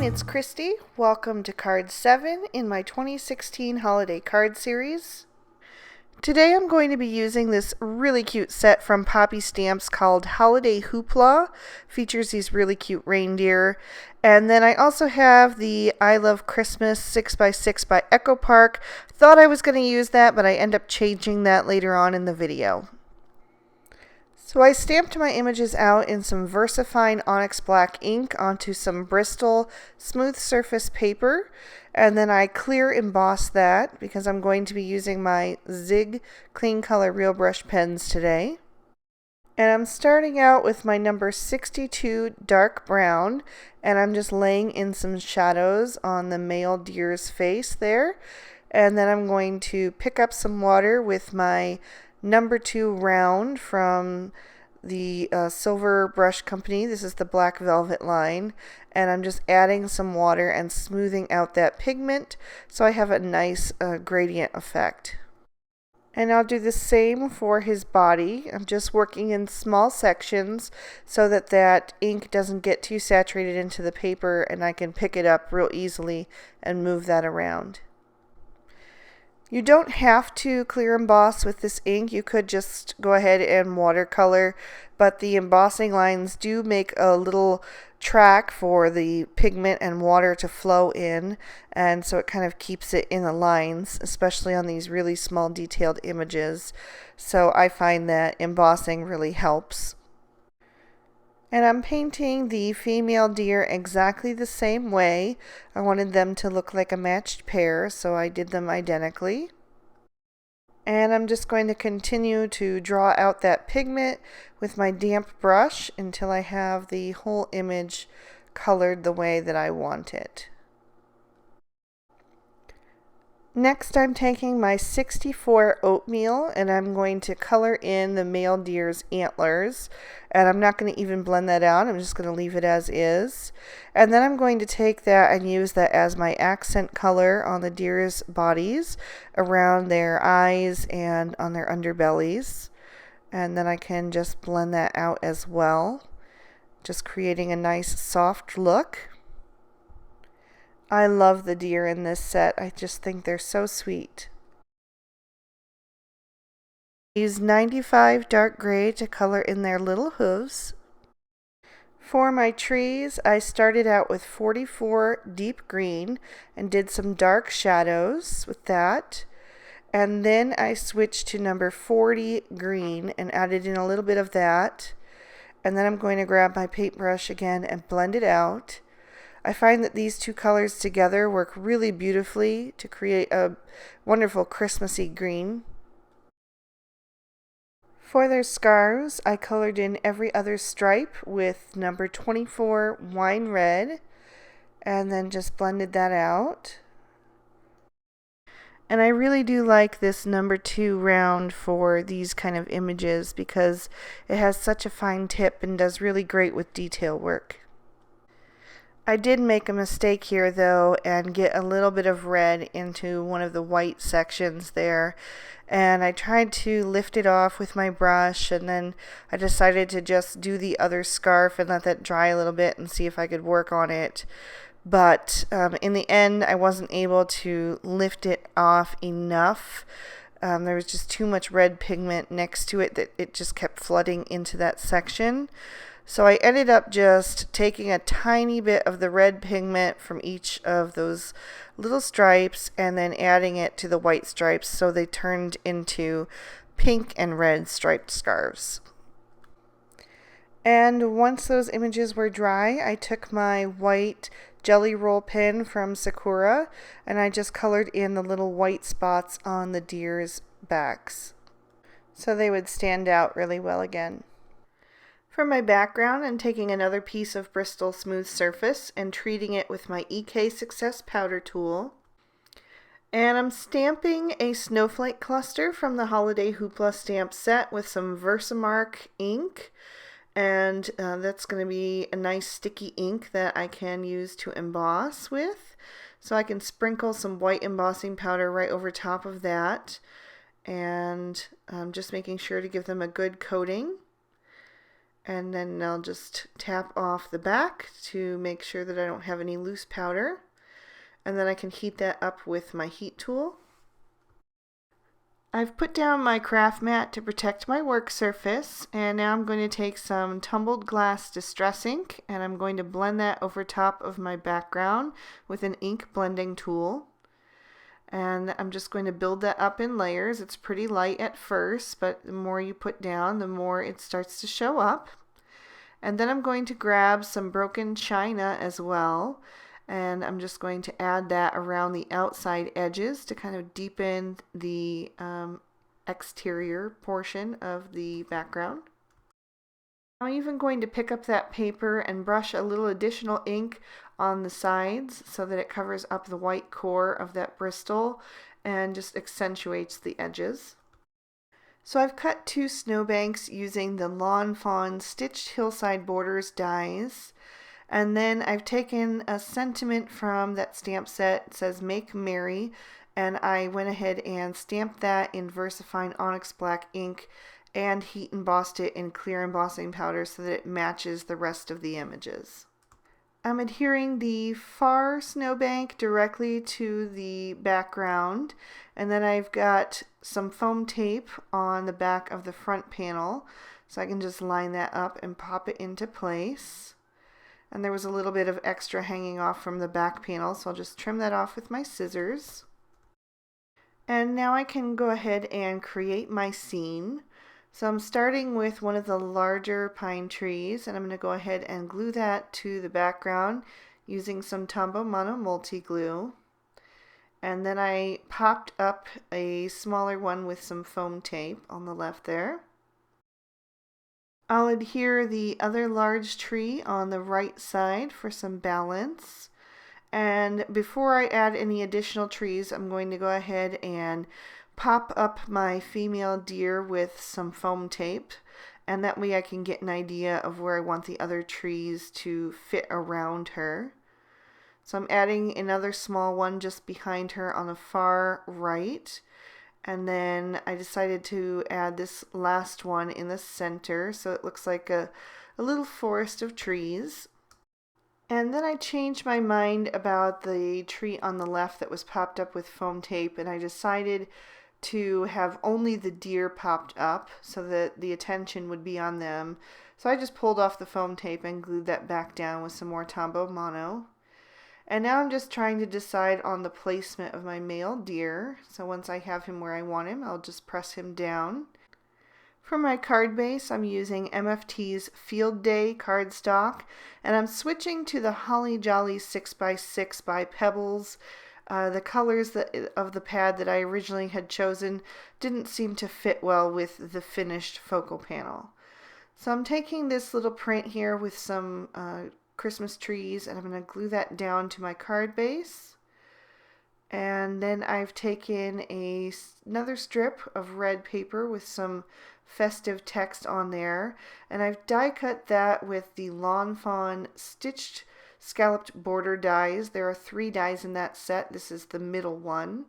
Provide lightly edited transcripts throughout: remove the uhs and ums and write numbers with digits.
it's Christy. Welcome to Card 7 in my 2016 Holiday Card Series. Today I'm going to be using this really cute set from Poppy Stamps called Holiday Hoopla. Features these really cute reindeer. And then I also have the I Love Christmas 6x6 by Echo Park. Thought I was going to use that, but I end up changing that later on in the video. So I stamped my images out in some VersaFine Onyx Black ink onto some Bristol smooth surface paper, and then I clear embossed that because I'm going to be using my Zig Clean Color Real Brush pens today. And I'm starting out with my number 62 dark brown, and I'm just laying in some shadows on the male deer's face there. And then I'm going to pick up some water with my number 2 round from the Silver Brush Company. This is the Black Velvet line, and I'm just adding some water and smoothing out that pigment so I have a nice gradient effect. And I'll do the same for his body. I'm just working in small sections so that that ink doesn't get too saturated into the paper and I can pick it up real easily and move that around. You don't have to clear emboss with this ink. You could just go ahead and watercolor, but the embossing lines do make a little track for the pigment and water to flow in, and so it kind of keeps it in the lines, especially on these really small detailed images. So I find that embossing really helps. And I'm painting the female deer exactly the same way. I wanted them to look like a matched pair, so I did them identically. And I'm just going to continue to draw out that pigment with my damp brush until I have the whole image colored the way that I want it. Next, I'm taking my 64 oatmeal and I'm going to color in the male deer's antlers. And I'm not going to even blend that out. I'm just going to leave it as is. And then I'm going to take that and use that as my accent color on the deer's bodies, around their eyes and on their underbellies. And then I can just blend that out as well, just creating a nice soft look. I love the deer in this set. I just think they're so sweet. I use 95 dark gray to color in their little hooves. For my trees, I started out with 44 deep green and did some dark shadows with that. And then I switched to number 40 green and added in a little bit of that. And then I'm going to grab my paintbrush again and blend it out. I find that these two colors together work really beautifully to create a wonderful Christmassy green. For their scarves, I colored in every other stripe with number 24 wine red and then just blended that out. And I really do like this number 2 round for these kind of images because it has such a fine tip and does really great with detail work. I did make a mistake here though and get a little bit of red into one of the white sections there, and I tried to lift it off with my brush, and then I decided to just do the other scarf and let that dry a little bit and see if I could work on it. But in the end I wasn't able to lift it off enough. There was just too much red pigment next to it that it just kept flooding into that section. So I ended up just taking a tiny bit of the red pigment from each of those little stripes and then adding it to the white stripes so they turned into pink and red striped scarves. And once those images were dry, I took my white Jelly Roll pen from Sakura and I just colored in the little white spots on the deer's backs so they would stand out really well again. For my background, I'm taking another piece of Bristol Smooth Surface and treating it with my EK Success powder tool. And I'm stamping a snowflake cluster from the Holiday Hoopla stamp set with some Versamark ink. And that's going to be a nice sticky ink that I can use to emboss with. So I can sprinkle some white embossing powder right over top of that. And just making sure to give them a good coating. And then I'll just tap off the back to make sure that I don't have any loose powder. And then I can heat that up with my heat tool. I've put down my craft mat to protect my work surface, and now I'm going to take some tumbled glass distress ink and I'm going to blend that over top of my background with an ink blending tool. And I'm just going to build that up in layers. It's pretty light at first, but the more you put down, the more it starts to show up. And then I'm going to grab some broken china as well, and I'm just going to add that around the outside edges to kind of deepen the exterior portion of the background. I'm even going to pick up that paper and brush a little additional ink on the sides so that it covers up the white core of that Bristol and just accentuates the edges. So I've cut 2 snowbanks using the Lawn Fawn Stitched Hillside Borders dies. And then I've taken a sentiment from that stamp set. It says Make Merry, and I went ahead and stamped that in VersaFine Onyx Black ink and heat embossed it in clear embossing powder so that it matches the rest of the images. I'm adhering the far snowbank directly to the background, and then I've got some foam tape on the back of the front panel, so I can just line that up and pop it into place. And there was a little bit of extra hanging off from the back panel, so I'll just trim that off with my scissors. And now I can go ahead and create my scene. So I'm starting with one of the larger pine trees, and I'm going to go ahead and glue that to the background using some Tombow Mono multi-glue. And then I popped up a smaller one with some foam tape on the left there. I'll adhere the other large tree on the right side for some balance. And before I add any additional trees, I'm going to go ahead and pop up my female deer with some foam tape, and that way I can get an idea of where I want the other trees to fit around her. So I'm adding another small one just behind her on the far right, and then I decided to add this last one in the center so it looks like a little forest of trees. And then I changed my mind about the tree on the left that was popped up with foam tape, and I decided to have only the deer popped up so that the attention would be on them. So I just pulled off the foam tape and glued that back down with some more Tombow Mono. And now I'm just trying to decide on the placement of my male deer. So once I have him where I want him, I'll just press him down. For my card base, I'm using MFT's Field Day cardstock, and I'm switching to the Holly Jolly 6x6 by Pebbles. The colors of the pad that I originally had chosen didn't seem to fit well with the finished focal panel. So I'm taking this little print here with some Christmas trees, and I'm going to glue that down to my card base. And then I've taken another strip of red paper with some festive text on there, and I've die cut that with the Lawn Fawn Stitched Scalloped Border dies. There are 3 dies in that set. This is the middle one.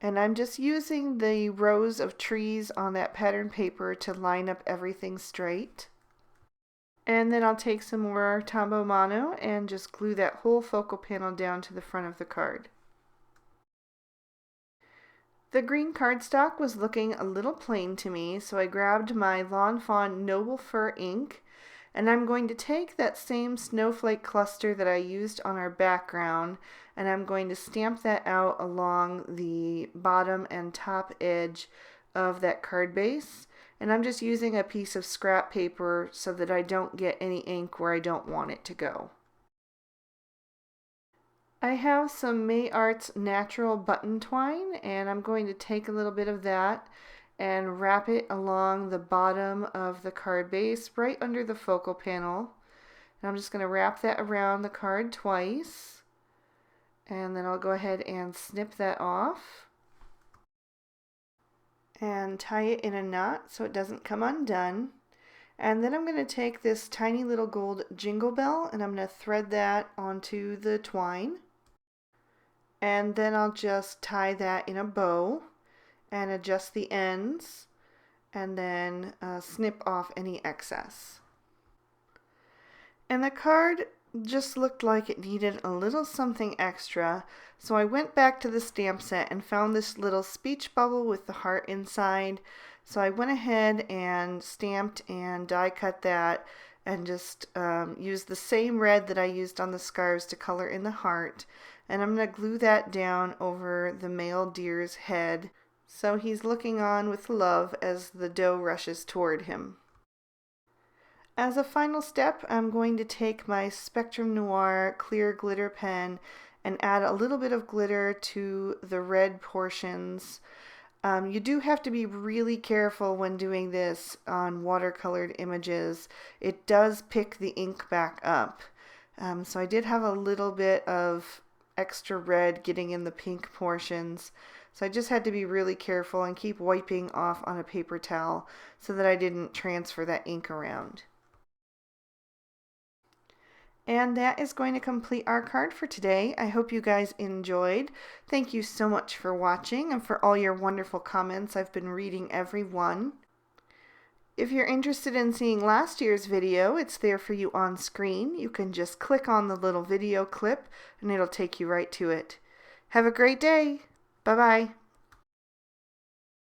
And I'm just using the rows of trees on that pattern paper to line up everything straight. And then I'll take some more Tombow Mono and just glue that whole focal panel down to the front of the card. The green cardstock was looking a little plain to me, so I grabbed my Lawn Fawn Noble Fur ink, and I'm going to take that same snowflake cluster that I used on our background, and I'm going to stamp that out along the bottom and top edge of that card base. And I'm just using a piece of scrap paper so that I don't get any ink where I don't want it to go. I have some May Arts natural button twine, and I'm going to take a little bit of that and wrap it along the bottom of the card base right under the focal panel. And I'm just going to wrap that around the card twice, and then I'll go ahead and snip that off and tie it in a knot so it doesn't come undone. And then I'm going to take this tiny little gold jingle bell and I'm going to thread that onto the twine, and then I'll just tie that in a bow and adjust the ends, and then snip off any excess. And the card just looked like it needed a little something extra, so I went back to the stamp set and found this little speech bubble with the heart inside. So I went ahead and stamped and die cut that and just used the same red that I used on the scarves to color in the heart. And I'm going to glue that down over the male deer's head so he's looking on with love as the doe rushes toward him. As a final step, I'm going to take my Spectrum Noir clear glitter pen and add a little bit of glitter to the red portions. You do have to be really careful when doing this on watercolored images. It does pick the ink back up. So I did have a little bit of extra red getting in the pink portions. So I just had to be really careful and keep wiping off on a paper towel so that I didn't transfer that ink around. And that is going to complete our card for today. I hope you guys enjoyed. Thank you so much for watching and for all your wonderful comments. I've been reading every one. If you're interested in seeing last year's video, it's there for you on screen. You can just click on the little video clip and it'll take you right to it. Have a great day. Bye-bye.